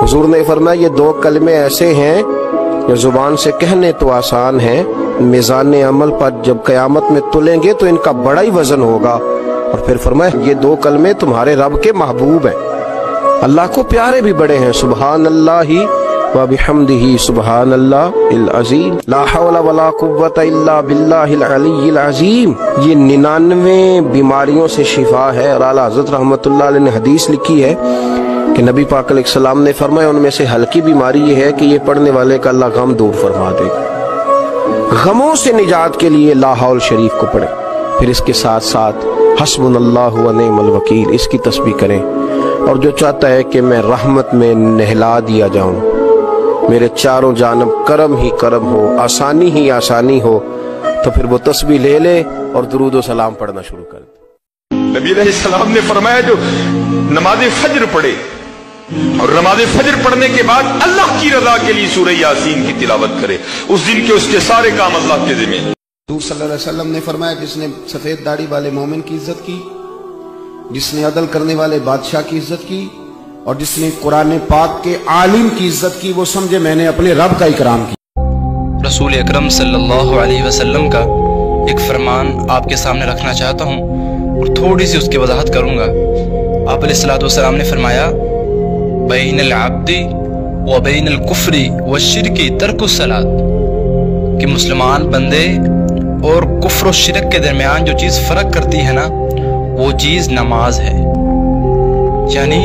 حضور نے فرمایا یہ دو کلمے ایسے ہیں جو زبان سے کہنے تو آسان ہیں، میزان عمل پر جب قیامت میں تلیں گے تو ان کا بڑا ہی وزن ہوگا۔ اور پھر فرمایا یہ دو کلمے تمہارے رب کے محبوب ہیں، اللہ کو پیارے بھی بڑے ہیں، سبحان اللہ و بحمدہ سبحان اللہ العظیم، لا حول ولا قوت الا باللہ العلی العظیم۔ یہ 99 بیماریوں سے شفا ہے، اور اعلیٰ حضرت رحمۃ اللہ علیہ نے حدیث لکھی ہے کہ نبی پاک علیہ السلام نے فرمایا ان میں سے ہلکی بیماری یہ ہے کہ یہ پڑھنے والے کا اللہ غم دور فرما دے گا۔ غموں سے نجات کے لیے لا حول شریف کو پڑھیں، پھر اس کے ساتھ ساتھ حسبنا اللہ و نعم الوکیل اس کی تسبیح کریں۔ اور جو چاہتا ہے کہ میں رحمت میں نہلا دیا جاؤں، میرے چاروں جانب کرم ہی کرم ہو، آسانی ہی آسانی ہو، تو پھر وہ تسبیح لے لے اور درود و سلام پڑھنا شروع کر دے۔ نبی علیہ السلام نے فرمایا جو نماز فجر پڑھے اور نماز فجر پڑھنے کے بعد اللہ کی رضا کے لیے سورہ یاسین کی تلاوت کرے، اس دن کے اس کے سارے کام اللہ کے ذمہ۔ حضور صلی اللہ علیہ وسلم نے فرمایا جس نے سفید داڑھی والے مومن کی عزت کی، جس نے عدل کرنے والے بادشاہ کی عزت کی، اور جس نے قرآن پاک کے عالم کی عزت کی، وہ سمجھے میں نے اپنے رب کا اکرام کیا۔ رسول اکرم صلی اللہ علیہ وسلم کا ایک فرمان آپ کے سامنے رکھنا چاہتا ہوں اور تھوڑی سی اس کی وضاحت کروں گا۔ آپ علیہ السلام نے فرمایا بین العبد و بین الکفر والشرک ترک الصلاۃ، کہ مسلمان بندے اور کفر و شرک کے درمیان جو چیز فرق کرتی ہے نا، وہ چیز نماز ہے۔ یعنی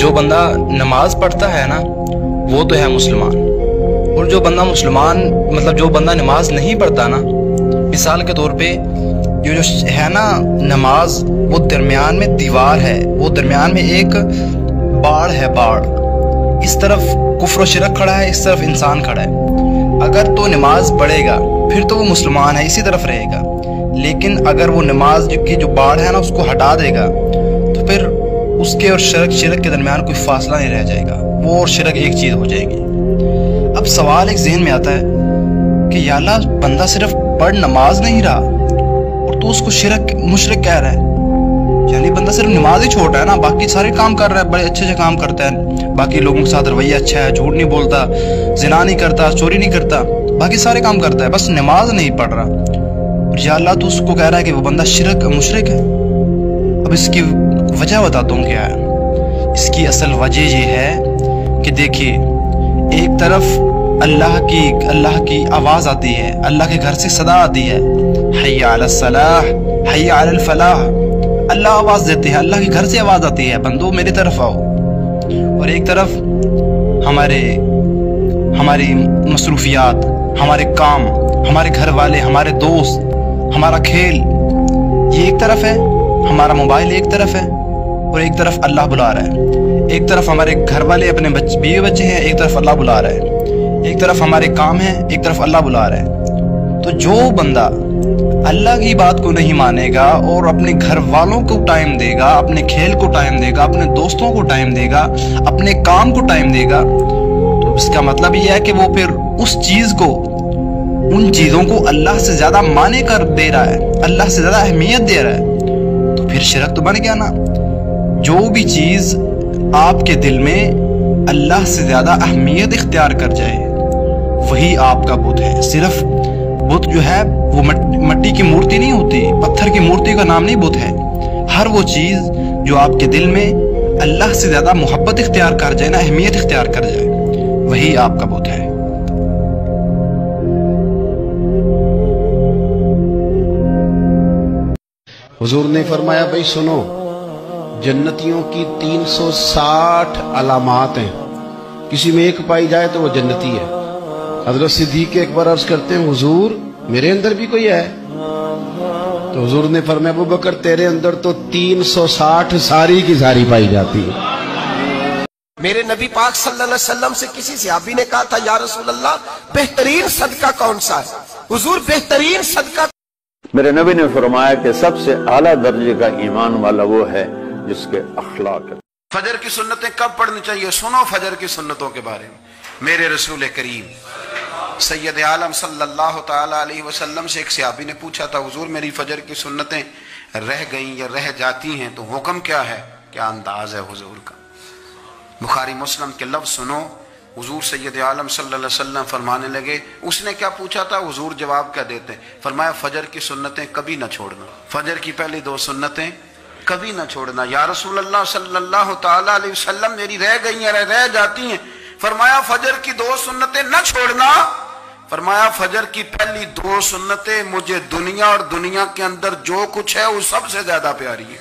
جو بندہ نماز پڑھتا ہے نا وہ تو ہے مسلمان، اور جو بندہ جو بندہ نماز نہیں پڑھتا نا، مثال کے طور پہ جو ہے نا نماز، وہ درمیان میں دیوار ہے، وہ درمیان میں ایک باڑ ہے، باڑ، اس طرف کفر و شرک کھڑا ہے، اس طرف انسان کھڑا ہے۔ اگر تو نماز پڑھے گا پھر تو وہ مسلمان ہے، اسی طرف رہے گا، لیکن اگر وہ نماز کی جو باڑ ہے نا اس کو ہٹا دے گا تو پھر اس کے اور شرک کے درمیان کوئی فاصلہ نہیں رہ جائے گا، وہ اور شرک ایک چیز ہو جائے گی۔ اب سوال ایک ذہن میں آتا ہے کہ یا اللہ بندہ صرف پڑھ نماز نہیں رہا اور تو اس کو مشرک کہہ رہا ہے، یعنی بندہ صرف نماز ہی چھوٹا ہے نا، باقی سارے کام کر رہا ہے، بڑے اچھے سے کام کرتا ہے، باقی لوگوں کے ساتھ رویہ اچھا ہے، جھوٹ نہیں بولتا، زنا نہیں کرتا، چوری نہیں کرتا، باقی سارے کام کرتا ہے، بس نماز نہیں پڑھ رہا، اور یا اللہ تو اس کو کہہ رہا ہے کہ وہ بندہ مشرک ہے۔ اب اس کی وجہ بتاتا ہوں کیا ہے۔ اس کی اصل وجہ یہ ہے کہ دیکھیے، ایک طرف اللہ کی آواز آتی ہے، اللہ کے گھر سے صدا آتی ہے، حی علی الصلاح، حی علی الفلاح، اللہ آواز دیتے ہیں، اللہ کے گھر سے آواز آتی ہے بندو میری طرف آؤ۔ اور ایک طرف ہماری مصروفیات، ہمارے کام، ہمارے گھر والے، ہمارے دوست، ہمارا کھیل، یہ ایک طرف ہے، ہمارا موبائل ایک طرف ہے، اور ایک طرف اللہ بلا رہا ہے۔ ایک طرف ہمارے گھر والے اپنے بیوی بچے ہیں، ایک طرف اللہ بلا رہا ہے۔ ایک طرف ہمارے کام ہیں، ایک طرف اللہ بلا رہا ہے۔ تو جو بندہ اللہ کی بات کو نہیں مانے گا اور اپنے گھر والوں کو ٹائم دے گا، اپنے کھیل کو ٹائم دے گا، اپنے دوستوں کو ٹائم دے گا، اپنے کام کو ٹائم دے گا، تو اس کا مطلب یہ ہے کہ وہ پھر اس چیز کو، ان چیزوں کو اللہ سے زیادہ مانے کر دے رہا ہے، اللہ سے زیادہ اہمیت دے رہا ہے، تو پھر شرک تو بن گیا نا۔ جو بھی چیز آپ کے دل میں اللہ سے زیادہ اہمیت اختیار کر جائے وہی آپ کا بت ہے۔ صرف بت جو ہے وہ مٹی کی مورتی نہیں ہوتی، پتھر کی مورتی کا نام نہیں بت ہے۔ ہر وہ چیز جو آپ کے دل میں اللہ سے زیادہ محبت اختیار کر جائے نا، اہمیت اختیار کر جائے، وہی آپ کا بت ہے۔ حضور نے فرمایا بھائی سنو، جنتیوں کی 360 علامات ہیں، کسی میں ایک پائی جائے تو وہ جنتی ہے۔ حضرت صدیق اکبر عرض کرتے ہیں حضور میرے اندر بھی کوئی ہے؟ تو حضور نے فرمایا ابو بکر تیرے اندر تو 360 ساری کی ساری پائی جاتی ہے۔ میرے نبی پاک صلی اللہ علیہ وسلم سے کسی صحابی نے کہا تھا یا رسول اللہ بہترین صدقہ کون سا ہے؟ حضور بہترین صدقہ، میرے نبی نے فرمایا کہ سب سے اعلیٰ درجے کا ایمان والا وہ ہے جس کے اخلاق ہے۔ فجر کی سنتیں کب پڑھنی چاہیے؟ سنو فجر کی سنتوں کے بارے میں۔ میرے رسول کریم سید عالم صلی اللہ تعالی علیہ وسلم سے ایک صحابی نے پوچھا تھا حضور میری فجر کی سنتیں رہ گئیں یا رہ جاتی ہیں تو حکم کیا ہے؟ کیا انداز ہے حضور کا؟ بخاری مسلم کے لفظ سنو، حضور سید عالم صلی اللہ علیہ وسلم فرمانے لگے، اس نے کیا پوچھا تھا، حضور جواب کیا دیتے ہیں؟ فرمایا فجر کی سنتیں کبھی نہ چھوڑنا، فجر کی پہلی 2 سنتیں کبھی نہ چھوڑنا۔ یا رسول اللہ صلی اللہ تعالیٰ علیہ وسلم میری رہ گئی ہیں، رہ جاتی ہیں۔ فرمایا فجر کی 2 سنتیں نہ چھوڑنا۔ فرمایا فجر کی پہلی 2 سنتیں مجھے دنیا اور دنیا کے اندر جو کچھ ہے وہ سب سے زیادہ پیاری ہے۔